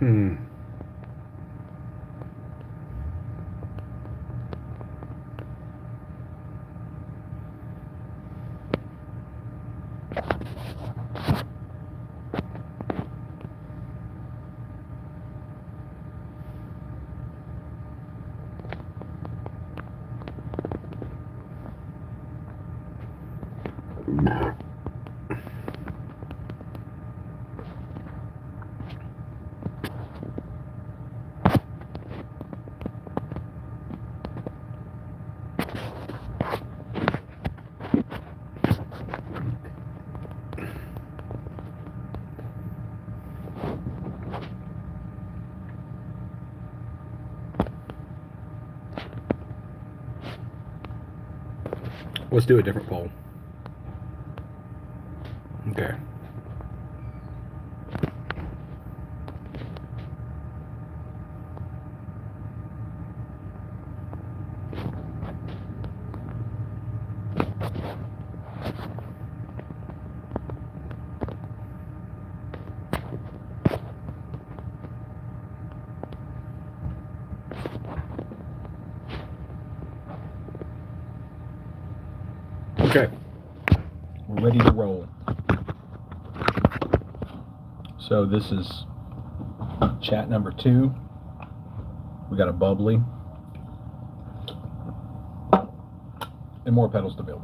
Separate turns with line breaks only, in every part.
Hmm. Let's do a different poll. Okay. Okay. We're ready to roll. So this is chat number 2. We got a bubbly and more pedals to build.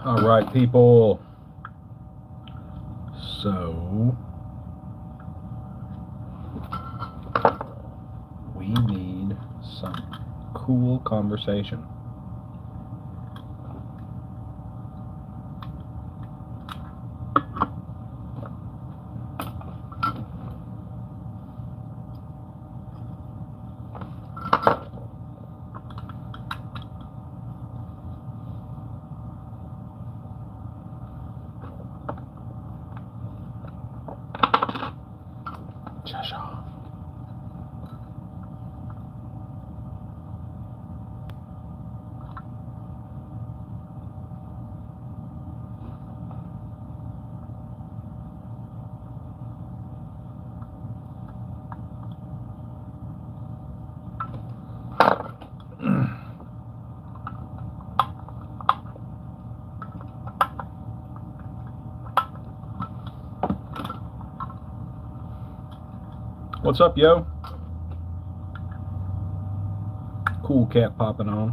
All right, people. So we need some cool conversation. What's up, yo? Cool cat popping on.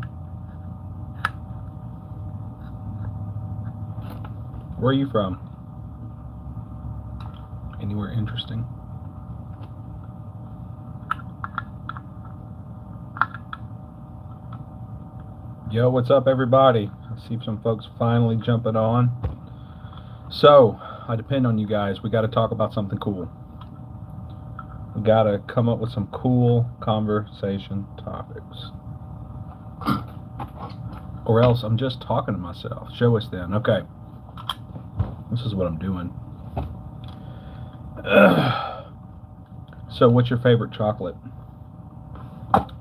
Where are you from? Anywhere interesting? Yo, what's up, everybody? I see some folks finally jumping on. So, I depend on you guys. We got to talk about something cool. We got to come up with some cool conversation topics. Or else I'm just talking to myself. Show us then. Okay. This is what I'm doing. So, what's your favorite chocolate?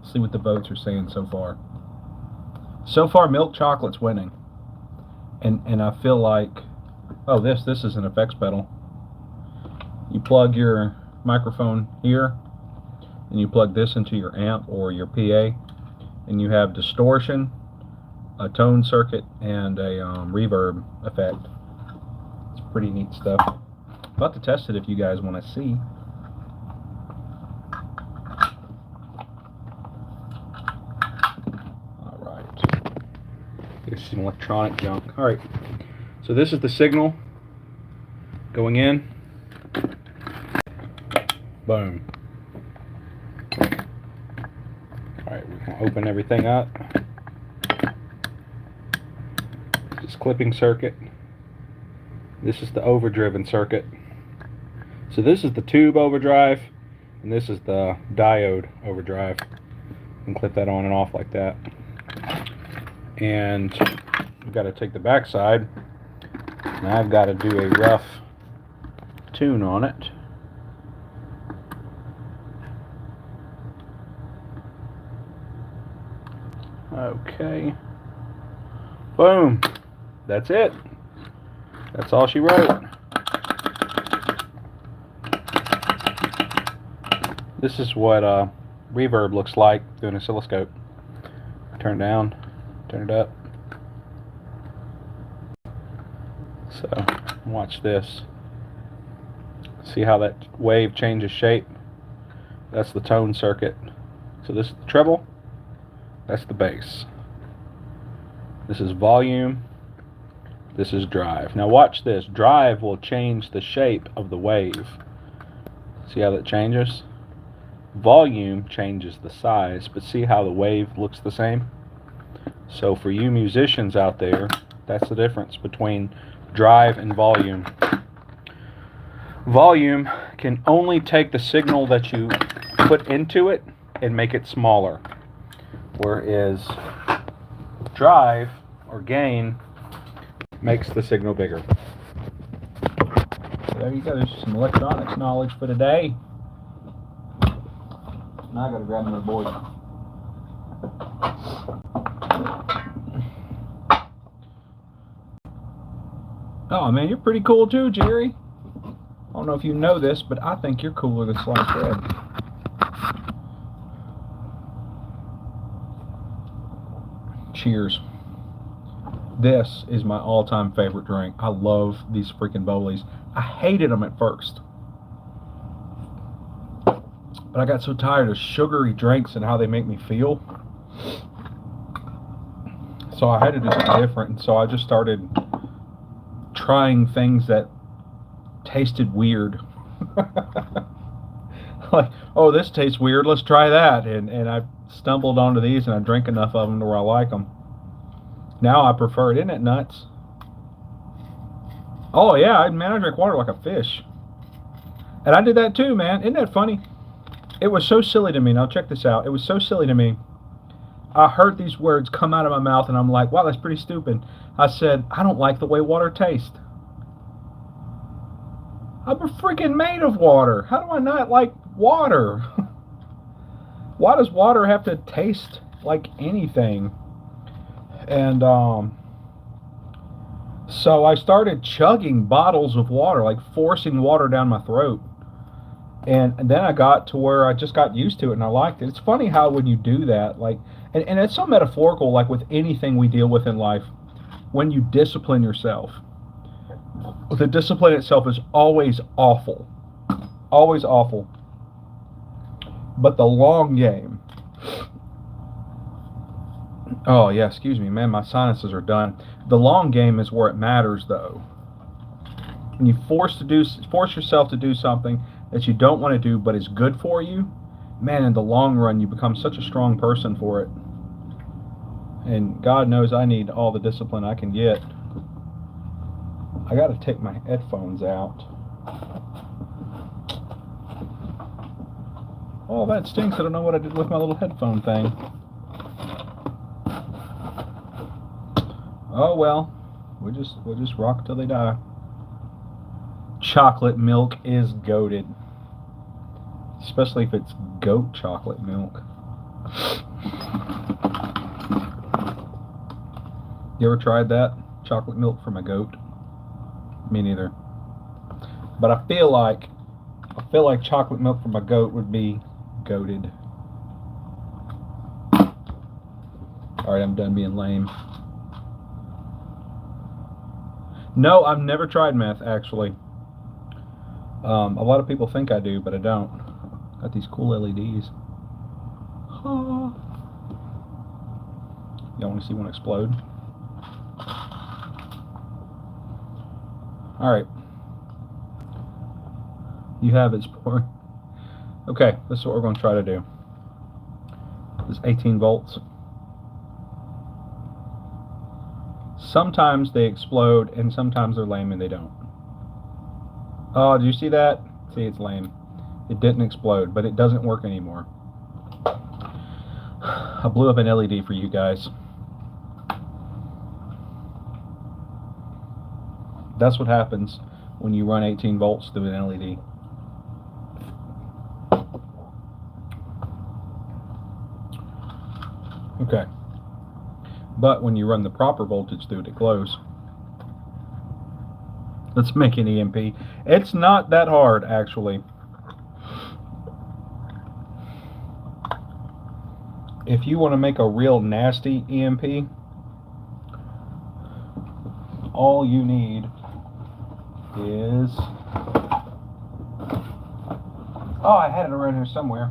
See what the votes are saying so far. So far, milk chocolate's winning. And I feel like, oh, this is an effects pedal. You plug your microphone here, and you plug this into your amp or your PA, and you have distortion, a tone circuit, and a reverb effect. It's pretty neat stuff. About to test it if you guys want to see. All right. This is electronic junk. All right. So this is the signal going in. Boom. All right, we can open everything up. clipping circuit. This is the overdriven circuit. So this is the tube overdrive, and this is the diode overdrive. And clip that on and off like that. And we've got to take the back side, and I've got to do a rough tune on it. Okay. Boom. That's it. That's all she wrote. This is what reverb looks like through an oscilloscope. Turn it down, turn it up. So, watch this. See how that wave changes shape? That's the tone circuit. So this is the treble, that's the bass. This is volume, this is drive. Now watch this. Drive will change the shape of the wave. See how that changes? Volume changes the size, but see how the wave looks the same? So for you musicians out there, that's the difference between drive and volume. Volume can only take the signal that you put into it and make it smaller, whereas drive or gain makes the signal bigger. So there you go. There's some electronics knowledge for today. Now I gotta grab another board. Oh man, you're pretty cool too, Jerry. I don't know if you know this, but I think you're cooler than Sliced Bread. Cheers. This is my all-time favorite drink. I love these freaking Bowleys. I hated them at first, but I got so tired of sugary drinks and how they make me feel. So I had to do something different. And so I just started trying things that tasted weird. Like, oh, this tastes weird, let's try that. And I stumbled onto these, and I drank enough of them to where I like them. Now I prefer it. Isn't it nuts? Oh yeah, man, I drink water like a fish. And I did that too, man. Isn't that funny? It was so silly to me. Now check this out. It was so silly to me. I heard these words come out of my mouth, and I'm like, wow, that's pretty stupid. I said, I don't like the way water tastes. I'm freaking made of water. How do I not like water? Why does water have to taste like anything? And so I started chugging bottles of water, like forcing water down my throat. And then I got to where I just got used to it, and I liked it. It's funny how when you do that, like, and it's so metaphorical, like with anything we deal with in life, when you discipline yourself, the discipline itself is always awful. Always awful. But the long game, oh yeah, excuse me, man, my sinuses are done. The long game is where it matters, though. When you force yourself to do something that you don't want to do, but is good for you, man, in the long run, you become such a strong person for it. And God knows I need all the discipline I can get. I got to take my headphones out. Oh, that stinks. I don't know what I did with my little headphone thing. Oh well, we'll just rock till they die. Chocolate milk is goated, especially if it's goat chocolate milk. You ever tried that? Chocolate milk from a goat? Me neither. But I feel like chocolate milk from a goat would be goated. Alright, I'm done being lame. No, I've never tried meth, actually. A lot of people think I do, but I don't. Got these cool LEDs. Y'all want to see one explode? Alright. You have it, sport. Okay, this is what we're going to try to do. This is 18 volts. Sometimes they explode, and sometimes they're lame and they don't. Oh, do you see that? See, it's lame. It didn't explode, but it doesn't work anymore. I blew up an LED for you guys. That's what happens when you run 18 volts through an LED. Okay. But when you run the proper voltage through it, it glows. Let's make an EMP. It's not that hard, actually. If you want to make a real nasty EMP, all you need is... Oh, I had it around here somewhere.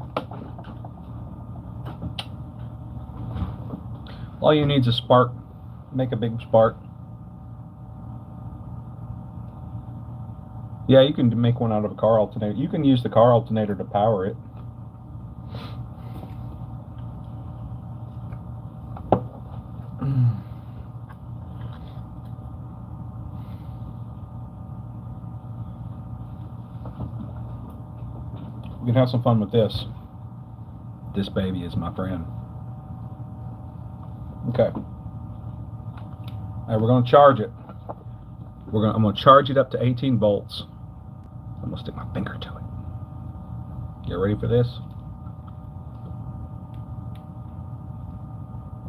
All you need is a spark. Make a big spark. Yeah, you can make one out of a car alternator. You can use the car alternator to power it. We can have some fun with this. This baby is my friend. Okay. All right, we're going to charge it. I'm going to charge it up to 18 volts. I'm going to stick my finger to it. Get ready for this?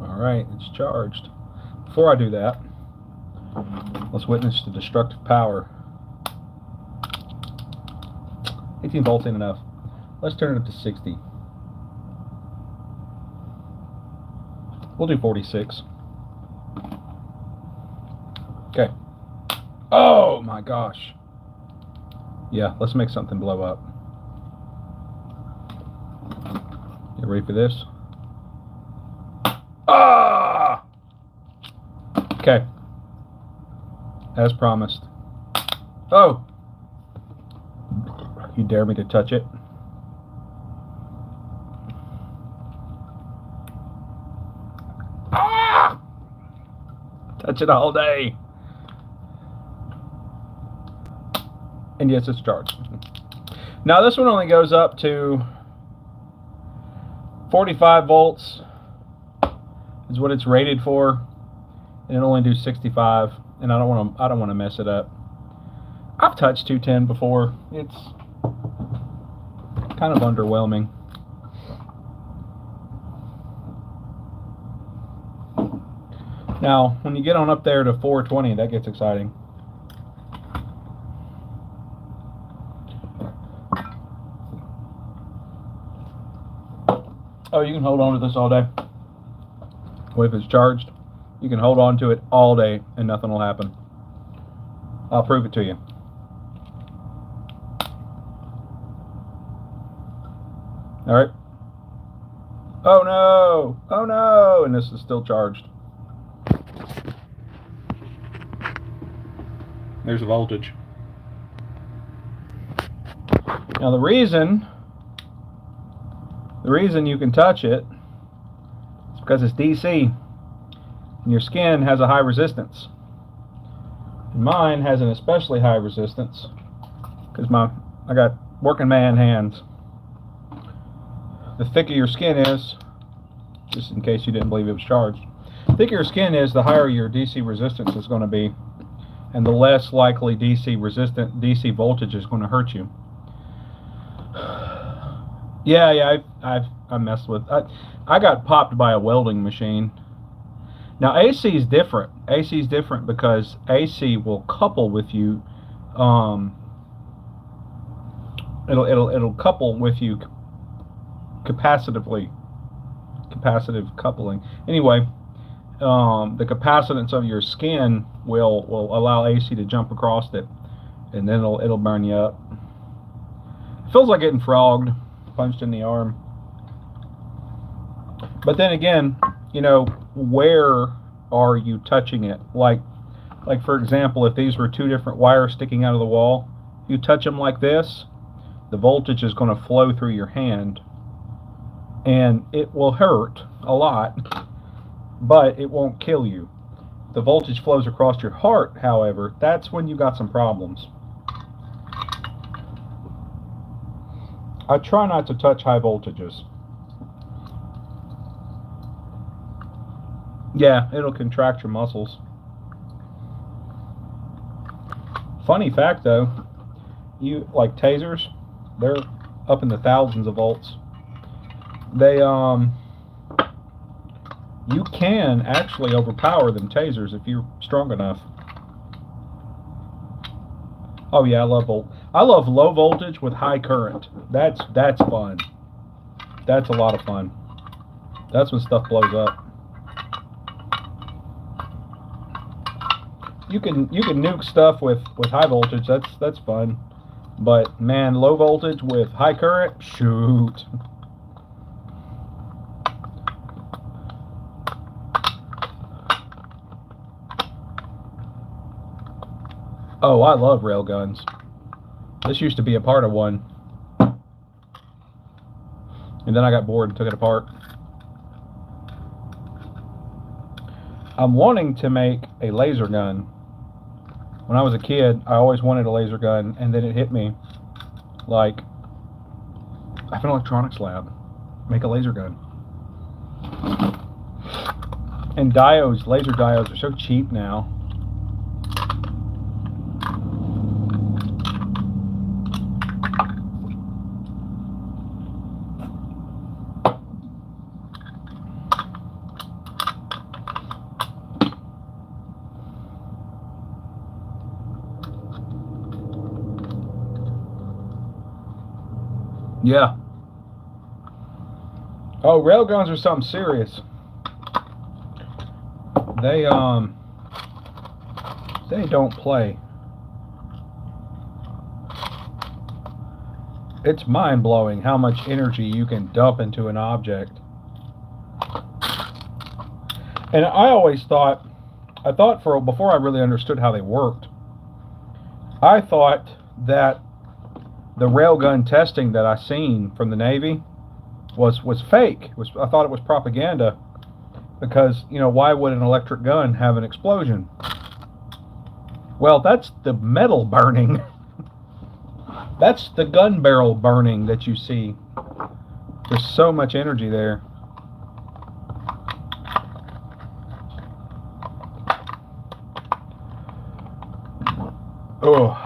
All right, it's charged. Before I do that, let's witness the destructive power. 18 volts ain't enough. Let's turn it up to 60. We'll do 46. Okay. Oh my gosh. Yeah, let's make something blow up. You ready for this? Ah! Okay. As promised. Oh! You dare me to touch it? Ah! Touch it all day. And yes, it's charged. Now this one only goes up to 45 volts is what it's rated for, and it'll only do 65. And I don't want to mess it up. I've touched 210 before. It's kind of underwhelming. Now, when you get on up there to 420, that gets exciting. Oh, you can hold on to this all day. Well, if it's charged, you can hold on to it all day and nothing will happen. I'll prove it to you. All right. Oh no! Oh no! And this is still charged. There's the voltage. Now the reason you can touch it is because it's DC and your skin has a high resistance. And mine has an especially high resistance because I got working man hands. The thicker your skin is, just in case you didn't believe it was charged, the thicker your skin is, the higher your DC resistance is going to be, and the less likely DC voltage is going to hurt you. Yeah, I messed with. I got popped by a welding machine. Now AC is different. AC is different because AC will couple with you. It'll couple with you capacitive coupling. Anyway, the capacitance of your skin will allow AC to jump across it, and then it'll burn you up. It feels like getting frogged, punched in the arm. But then again, you know, where are you touching it? Like for example, if these were two different wires sticking out of the wall, you touch them like this, the voltage is going to flow through your hand, and it will hurt a lot, but it won't kill you. the voltage flows across your heart, however, that's when you got some problems. I try not to touch high voltages. Yeah, it'll contract your muscles. Funny fact though, you like tasers, they're up in the thousands of volts. They you can actually overpower them tasers if you're strong enough. Oh yeah, I love low voltage with high current. That's fun. That's a lot of fun. That's when stuff blows up. You can nuke stuff with high voltage. That's fun. But man, low voltage with high current, shoot. Oh, I love railguns. This used to be a part of one. And then I got bored and took it apart. I'm wanting to make a laser gun. When I was a kid, I always wanted a laser gun, and then it hit me like, I have an electronics lab. Make a laser gun. And diodes, laser diodes are so cheap now. Yeah. Oh, railguns are something serious. They don't play. It's mind-blowing how much energy you can dump into an object. And I always thought, before I really understood how they worked, I thought that the railgun testing that I seen from the Navy was fake. I thought it was propaganda because, you know, why would an electric gun have an explosion? Well, that's the metal burning. That's the gun barrel burning that you see. There's so much energy there. Oh.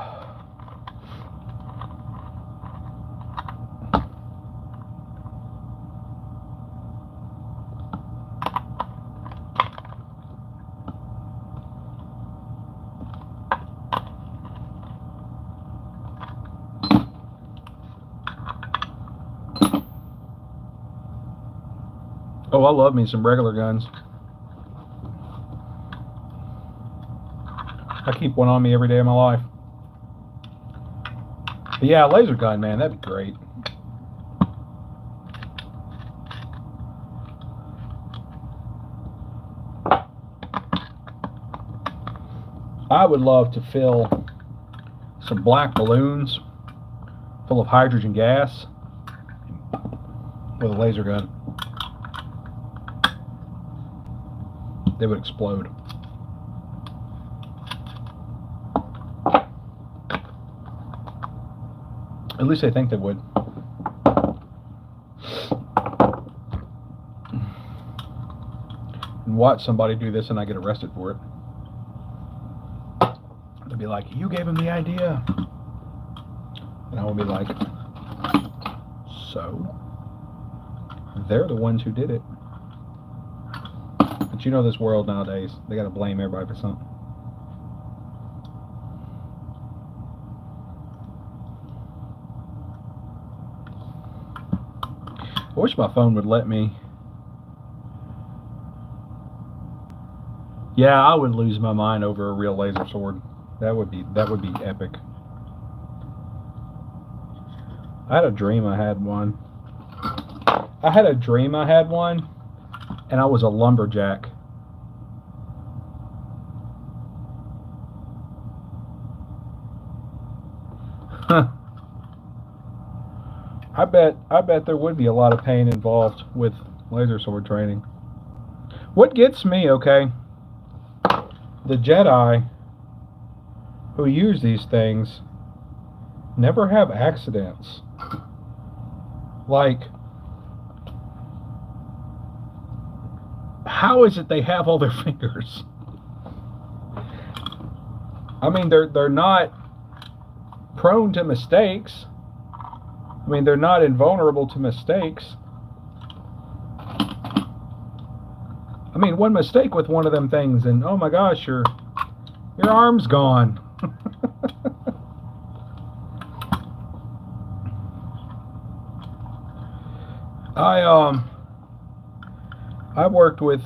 Oh, I love me some regular guns. I keep one on me every day of my life. But yeah, laser gun, man, that'd be great. I would love to fill some black balloons full of hydrogen gas with a laser gun. They would explode. At least I think they would. And watch somebody do this and I get arrested for it. They'll be like, you gave him the idea. And I will be like, so? They're the ones who did it. But you know this world nowadays, they gotta blame everybody for something. I wish my phone would let me. Yeah, I would lose my mind over a real laser sword. That would be epic. I had a dream I had one. And I was a lumberjack. I bet there would be a lot of pain involved with laser sword training. What gets me, okay? the Jedi who use these things never have accidents. Like, how is it they have all their fingers? I mean, they're not prone to mistakes. I mean, they're not invulnerable to mistakes. I mean, one mistake with one of them things, and oh my gosh, your arm's gone. I worked with.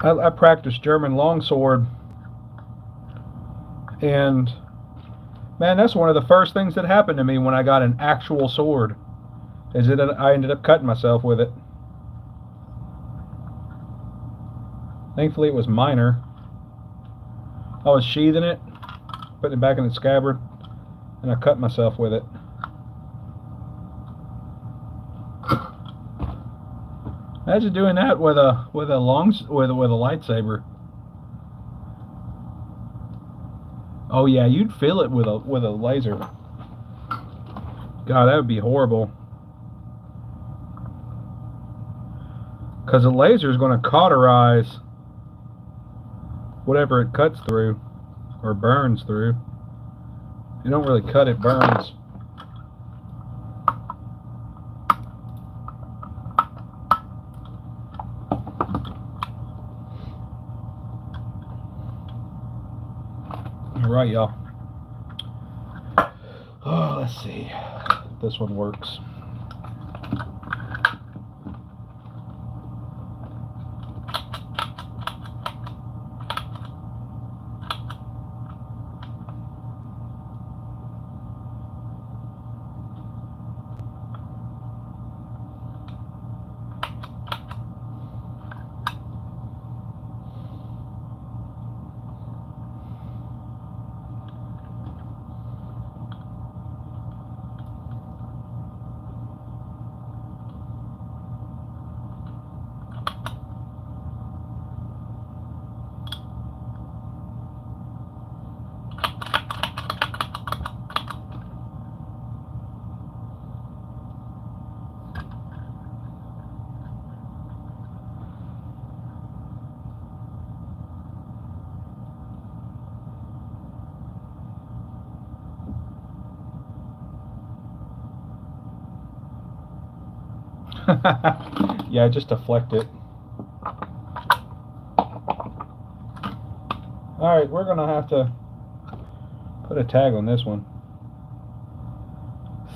I practiced German longsword, and man, that's one of the first things that happened to me when I got an actual sword. Is that I ended up cutting myself with it. Thankfully, it was minor. I was sheathing it, putting it back in the scabbard, and I cut myself with it. Imagine doing that with a lightsaber. Oh yeah, you'd feel it with a laser. God, that would be horrible. Because a laser is going to cauterize whatever it cuts through or burns through. You don't really cut, it burns. All right, y'all. Oh, let's see if this one works. Yeah, just deflect it. Alright, we're gonna have to put a tag on this one.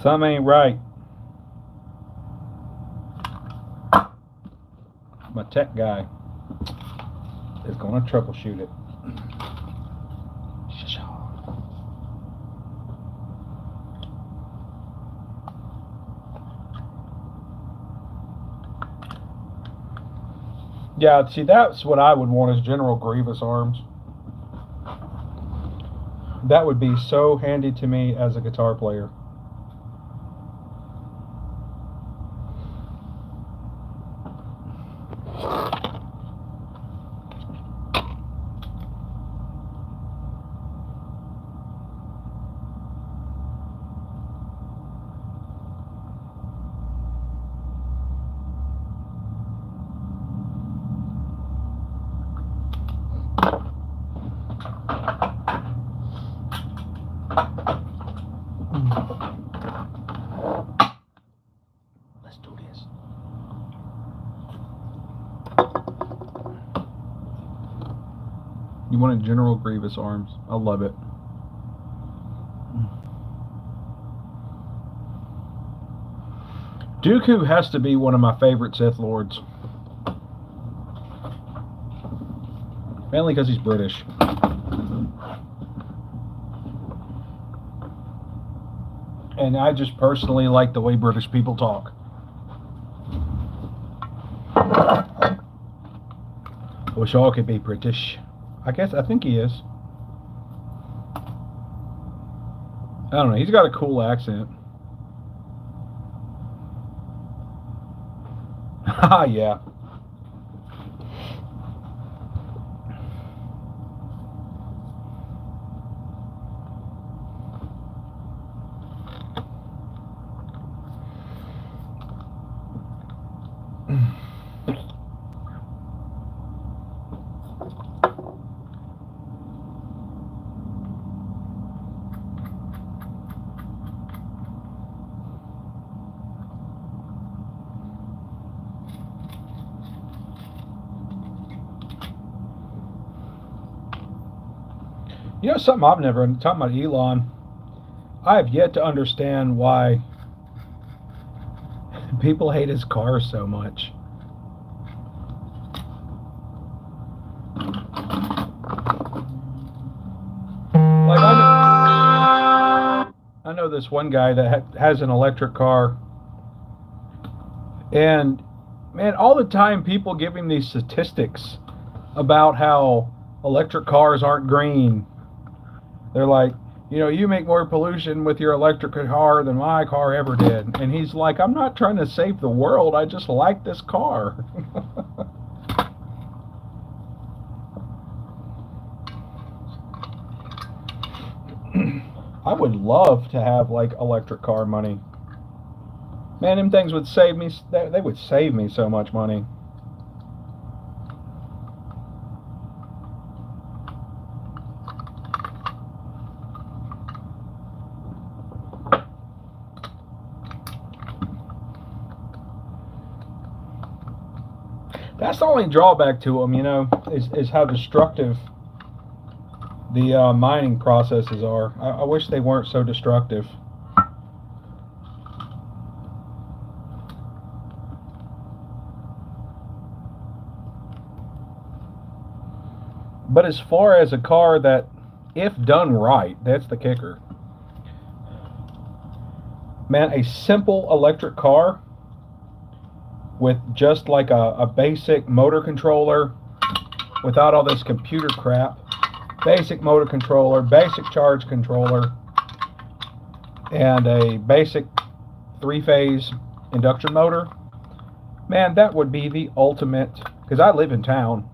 Something ain't right. My tech guy is gonna troubleshoot it. Yeah, see, that's what I would want as General Grievous arms. That would be so handy to me as a guitar player. Let's do this. You wanted General Grievous arms. I love it. Dooku has to be one of my favorite Sith Lords. Mainly because he's British. And I just personally like the way British people talk. Wish all could be British. I think he is. I don't know, he's got a cool accent. Haha, yeah. You know something I've never talking about Elon. I have yet to understand why people hate his cars so much. Like I know this one guy that has an electric car, and man, all the time people give him these statistics about how electric cars aren't green. They're like, you know, you make more pollution with your electric car than my car ever did. And he's like, I'm not trying to save the world. I just like this car. I would love to have like electric car money. Man, them things would save me. They would save me so much money. That's the only drawback to them, you know, is how destructive the mining processes are. I wish they weren't so destructive. But as far as a car that, if done right, that's the kicker. Man, a simple electric car with just like a basic motor controller, without all this computer crap, basic motor controller, basic charge controller, and a basic 3-phase induction motor, man, that would be the ultimate, because I live in town.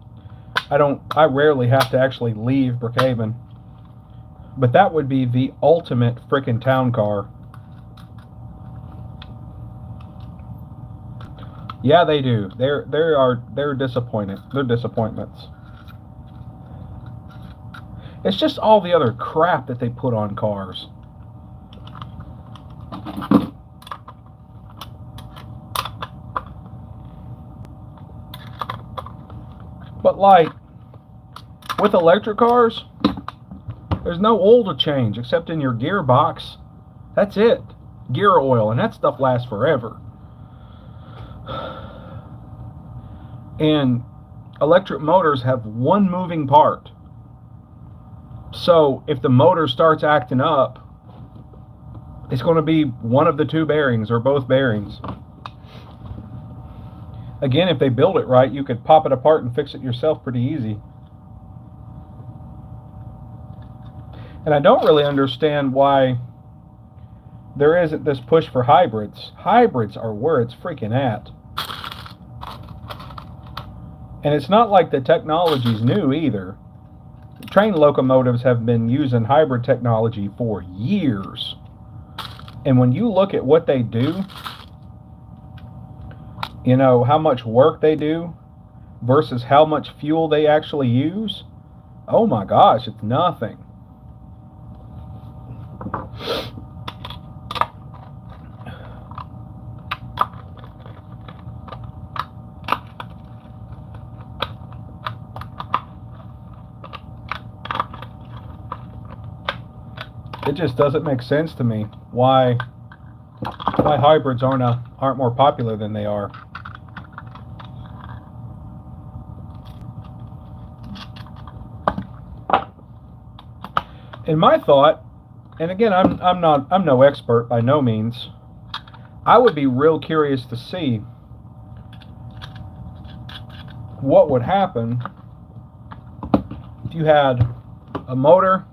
I rarely have to actually leave Brookhaven, but that would be the ultimate frickin' town car. Yeah, they do. They're disappointed. They're disappointments. It's just all the other crap that they put on cars. But like with electric cars, there's no oil to change except in your gearbox. That's it. Gear oil, and that stuff lasts forever. And electric motors have one moving part. So if the motor starts acting up, it's going to be one of the two bearings or both bearings. Again, if they build it right, you could pop it apart and fix it yourself pretty easy. And I don't really understand why there isn't this push for hybrids. Hybrids are where it's freaking at. And it's not like the technology's new either. Train locomotives have been using hybrid technology for years. And when you look at what they do, you know, how much work they do versus how much fuel they actually use, oh my gosh, it's nothing. It just doesn't make sense to me why hybrids aren't more popular than they are. In my thought, and again, I'm no expert by no means, I would be real curious to see what would happen if you had a motor,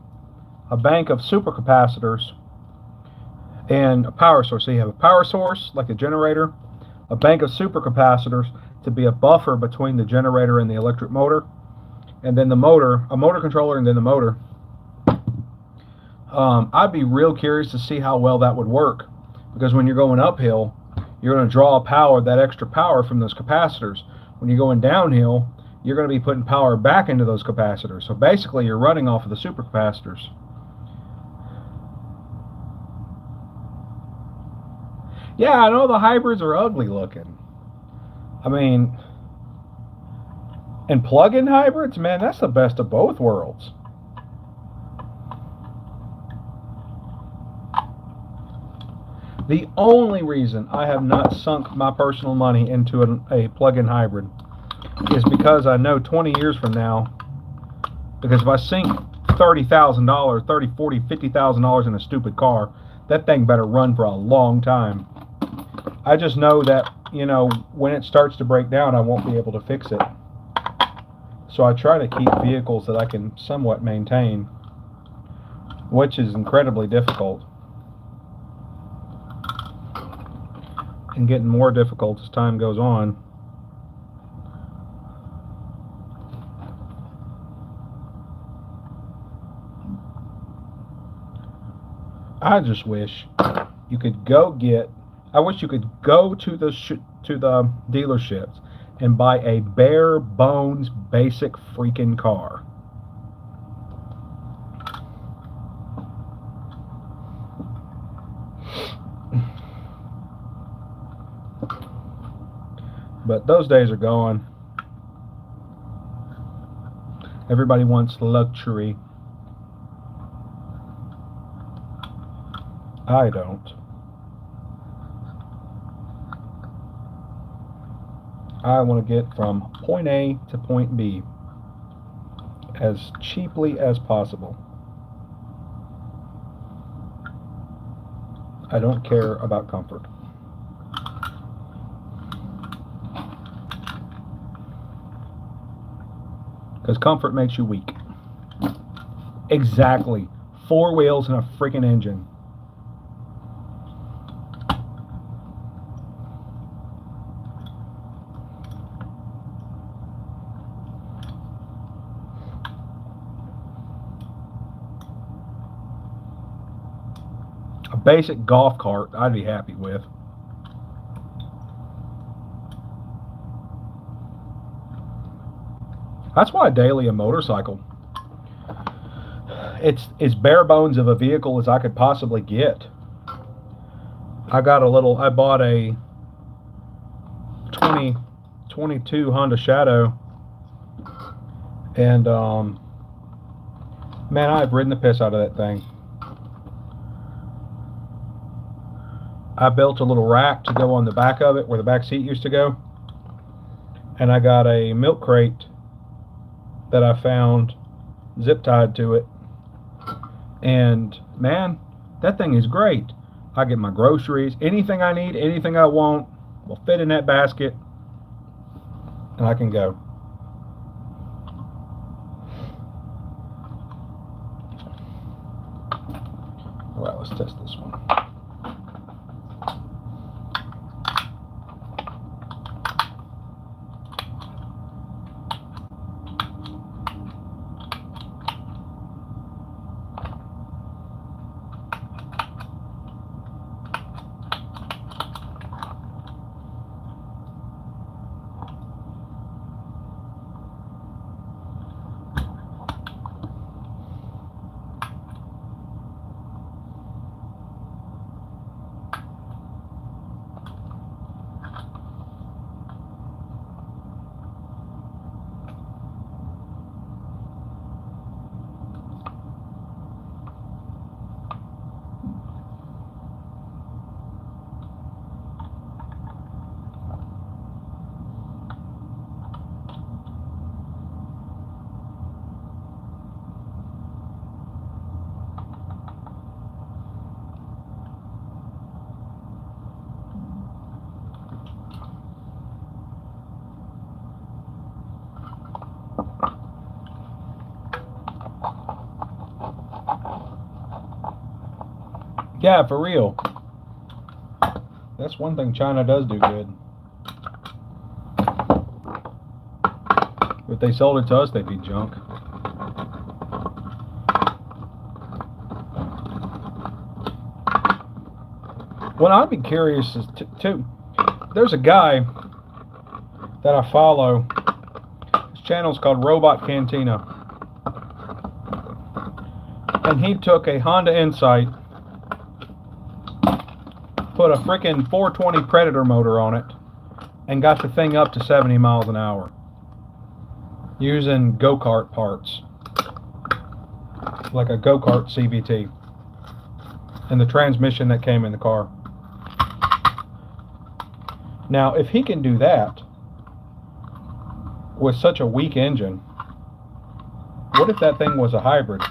a bank of supercapacitors, and a power source. So you have a power source, like a generator, a bank of supercapacitors to be a buffer between the generator and the electric motor, and then the motor, a motor controller, and then the motor. I'd be real curious to see how well that would work, because when you're going uphill, you're going to draw power, that extra power from those capacitors. When you're going downhill, you're going to be putting power back into those capacitors. So basically, you're running off of the supercapacitors. Yeah, I know the hybrids are ugly looking. I mean, and plug-in hybrids, man, that's the best of both worlds. The only reason I have not sunk my personal money into a plug-in hybrid is because I know 20 years from now, because if I sink $30,000, $30, $40, $50,000 in a stupid car, that thing better run for a long time. I just know that, you know, when it starts to break down, I won't be able to fix it. So I try to keep vehicles that I can somewhat maintain, which is incredibly difficult. And getting more difficult as time goes on. I just wish you could go get. I wish you could go to the dealerships and buy a bare bones basic freaking car. But those days are gone. Everybody wants luxury. I don't. I want to get from point A to point B as cheaply as possible. I don't care about comfort. Because comfort makes you weak. Exactly. 4 wheels and a freaking engine. A basic golf cart I'd be happy with. That's why daily a motorcycle. It's as bare bones of a vehicle as I could possibly get. I bought a 2022 Honda Shadow, and man, I've ridden the piss out of that thing. I built a little rack to go on the back of it where the back seat used to go, and I got a milk crate that I found zip tied to it, and man, that thing is great. I get my groceries, anything I need, anything I want will fit in that basket, and I can go. All right, let's test this one. Yeah, for real. That's one thing China does do good. If they sold it to us, they'd be junk. What I'd be curious is too, there's a guy that I follow. His channel's called Robot Cantina. And he took a Honda Insight, put a freaking 420 Predator motor on it, and got the thing up to 70 miles an hour using go-kart parts, like a go-kart CVT, and the transmission that came in the car. Now, if he can do that with such a weak engine, what if that thing was a hybrid?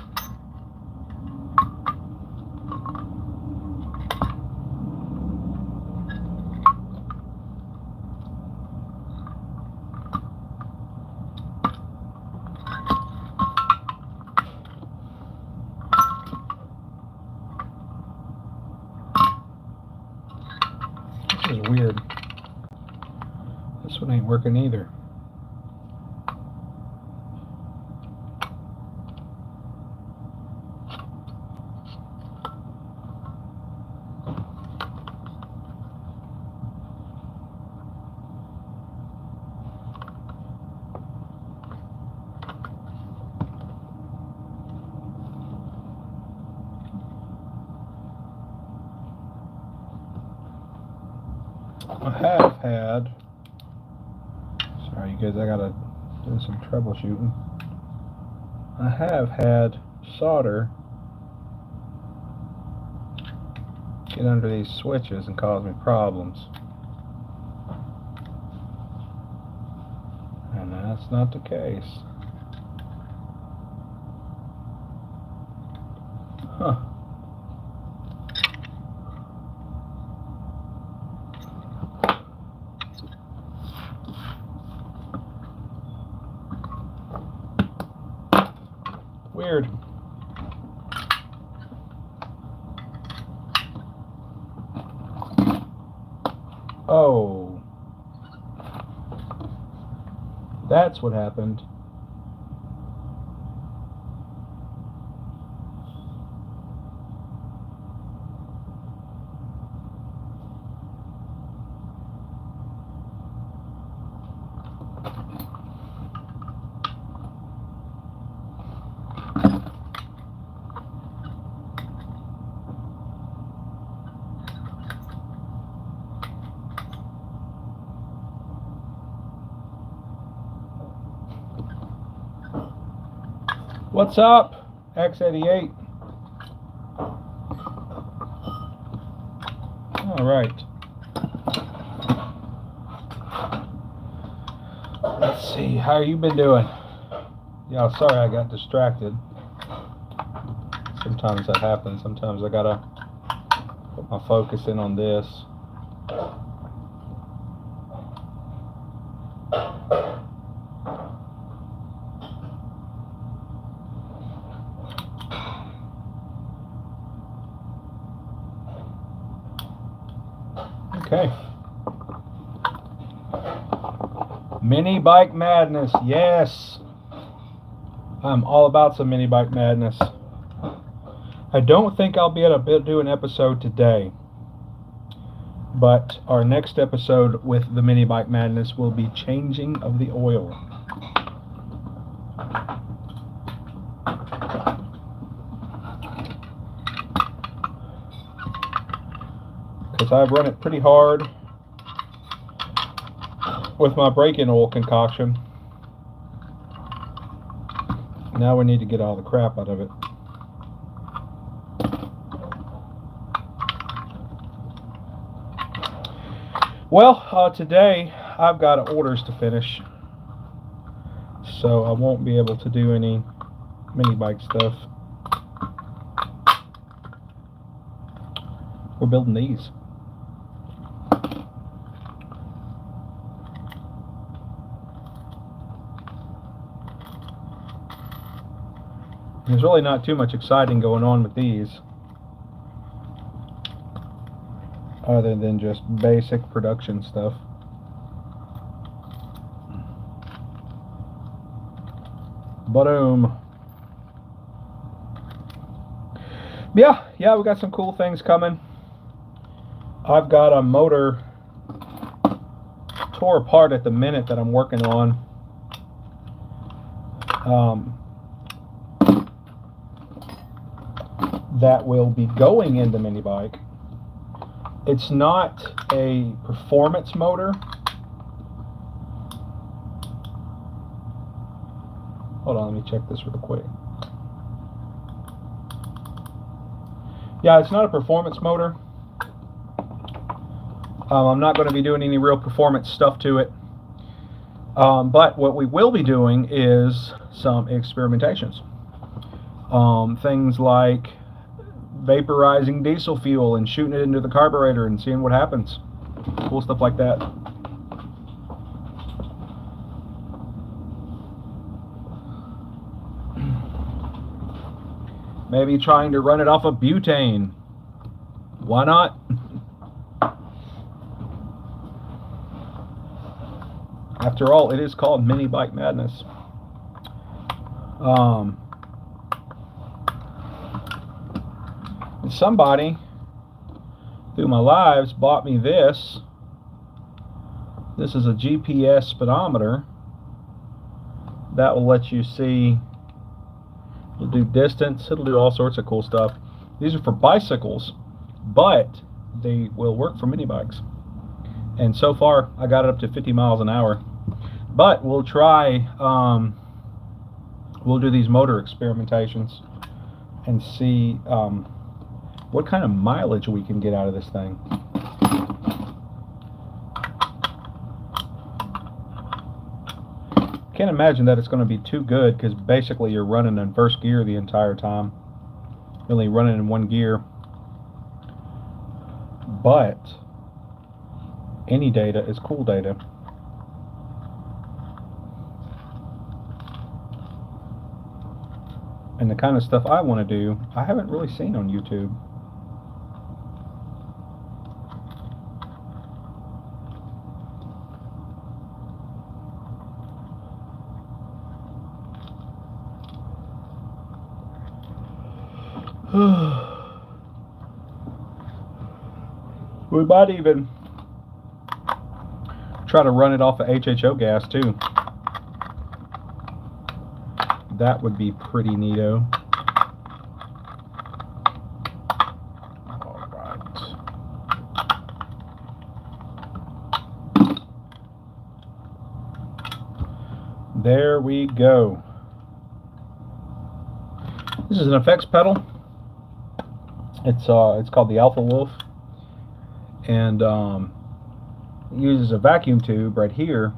This is weird. This one ain't working either. I have had, sorry you guys, I gotta do some troubleshooting. I have had solder get under these switches and cause me problems. And that's not the case. Huh. Weird. Oh. That's what happened. What's up, X88? All right. Let's see, how you been doing? Yeah, sorry I got distracted. Sometimes that happens. Sometimes I gotta put my focus in on this. Okay. Mini bike madness, yes. I'm all about some mini bike madness. I don't think I'll be able to do an episode today, but our next episode with the mini bike madness will be changing of the oil. Because I've run it pretty hard with my brake-in oil concoction. Now we need to get all the crap out of it. Well, today I've got orders to finish, so I won't be able to do any mini bike stuff. We're building these. There's really not too much exciting going on with these, other than just basic production stuff. Boom. Yeah, we got some cool things coming. I've got a motor tore apart at the minute that I'm working on. That will be going in the mini bike. It's not a performance motor. Hold on, let me check this real quick. Yeah, it's not a performance motor. I'm not going to be doing any real performance stuff to it. But what we will be doing is some experimentations. Things like vaporizing diesel fuel and shooting it into the carburetor and seeing what happens. Cool stuff like that. Maybe trying to run it off of butane. Why not? After all, it is called Mini Bike Madness. Somebody through my lives bought me this. This is a GPS speedometer that will let you see. It'll do distance. It'll do all sorts of cool stuff. These are for bicycles, but they will work for mini bikes. And so far, I got it up to 50 miles an hour. But we'll try. We'll do these motor experimentations and see what kind of mileage we can get out of this thing. Can't imagine that it's going to be too good, because basically you're running in first gear the entire time. You're only running in one gear. But any data is cool data. And the kind of stuff I want to do, I haven't really seen on YouTube. We might even try to run it off of HHO gas too. That would be pretty neato. All right. There we go. This is an effects pedal. It's called the Alpha Wolf, and it uses a vacuum tube right here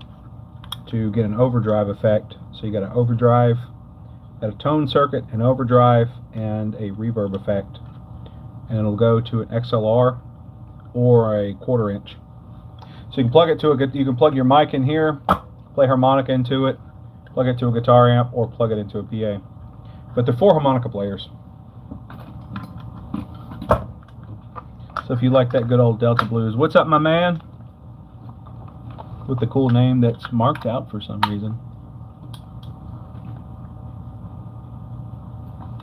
to get an overdrive effect. So you got an overdrive, got a tone circuit, an overdrive, and a reverb effect, and it'll go to an XLR or a 1/4 inch. So you can plug it to you can plug your mic in here, play harmonica into it, plug it to a guitar amp, or plug it into a PA. But they're 4 harmonica players. So if you like that good old Delta Blues, what's up, my man? With the cool name that's marked out for some reason.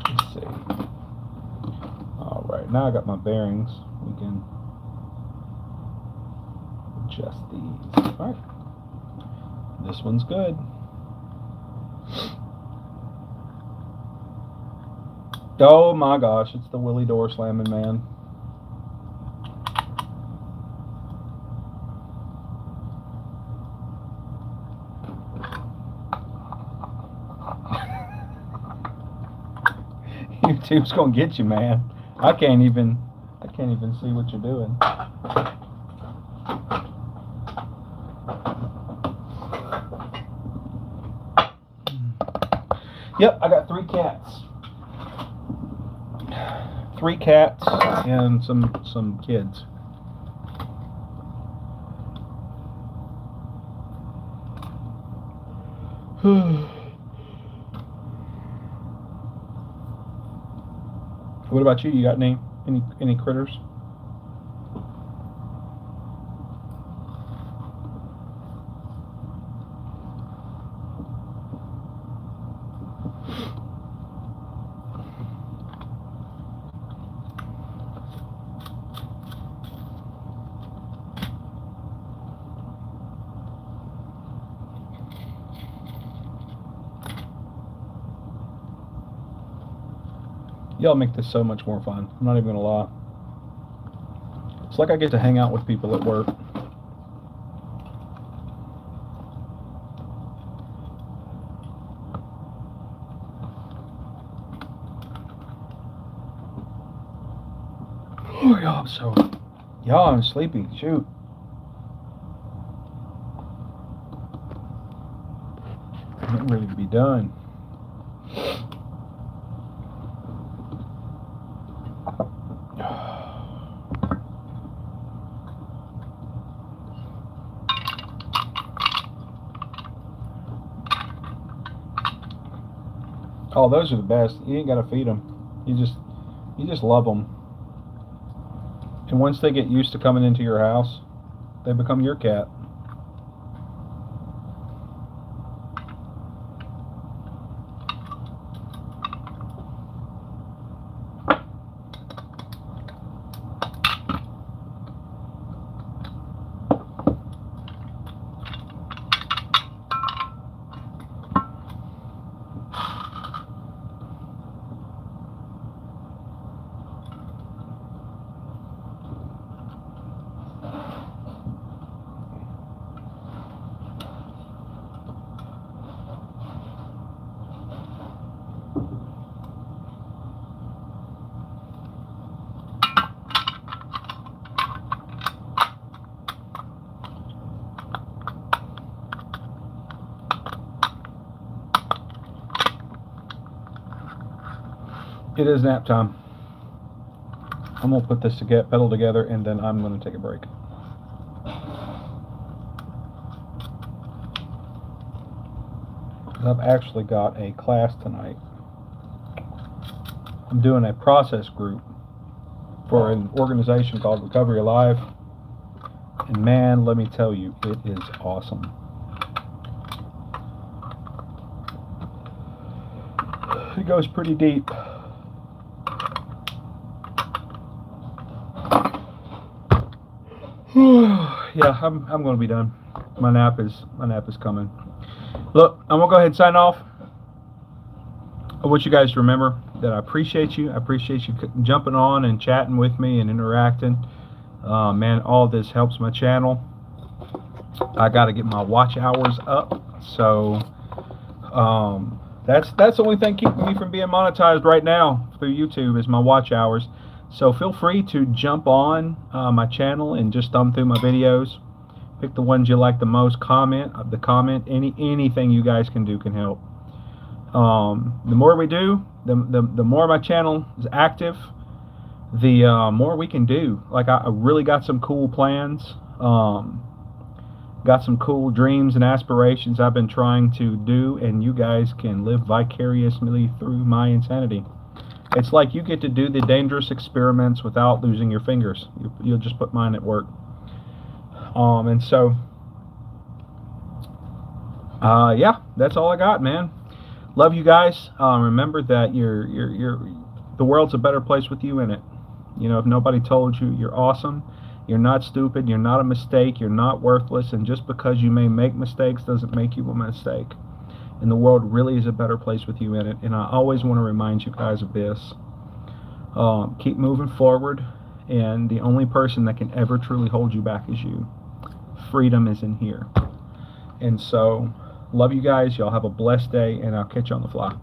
Let's see. All right, now I got my bearings. We can adjust these. All right, this one's good. Oh my gosh, it's the Willie door slamming man. YouTube's gonna get you, man. I can't even see what you're doing. Yep, I got 3 cats. 3 cats and some kids. What about you? You got any critters? Y'all make this so much more fun. I'm not even gonna lie. It's like I get to hang out with people at work. Oh, y'all, I'm sleepy. Shoot. I'm ready to be done. Oh, those are the best. You ain't gotta feed them. You just love them. And once they get used to coming into your house, they become your cat. It is nap time. I'm gonna put this pedal together, and then I'm gonna take a break. I've actually got a class tonight. I'm doing a process group for an organization called Recovery Alive, and man, let me tell you, it is awesome. It goes pretty deep. Yeah, I'm going to be done. My nap is coming. Look, I'm going to go ahead and sign off. I want you guys to remember that I appreciate you. I appreciate you jumping on and chatting with me and interacting. Man, all this helps my channel. I got to get my watch hours up. So that's the only thing keeping me from being monetized right now through YouTube is my watch hours. So feel free to jump on my channel and just thumb through my videos. Pick the ones you like the most. Comment. Anything you guys can do can help. The more we do, the more my channel is active, the more we can do. Like I really got some cool plans. Got some cool dreams and aspirations I've been trying to do, and you guys can live vicariously through my insanity. It's like you get to do the dangerous experiments without losing your fingers. You'll just put mine at work. And so, yeah, that's all I got, man. Love you guys. Remember that the world's a better place with you in it. You know, if nobody told you, you're awesome. You're not stupid. You're not a mistake. You're not worthless. And just because you may make mistakes doesn't make you a mistake. And the world really is a better place with you in it. And I always want to remind you guys of this. Keep moving forward. And the only person that can ever truly hold you back is you. Freedom is in here. And so, love you guys. Y'all have a blessed day. And I'll catch you on the fly.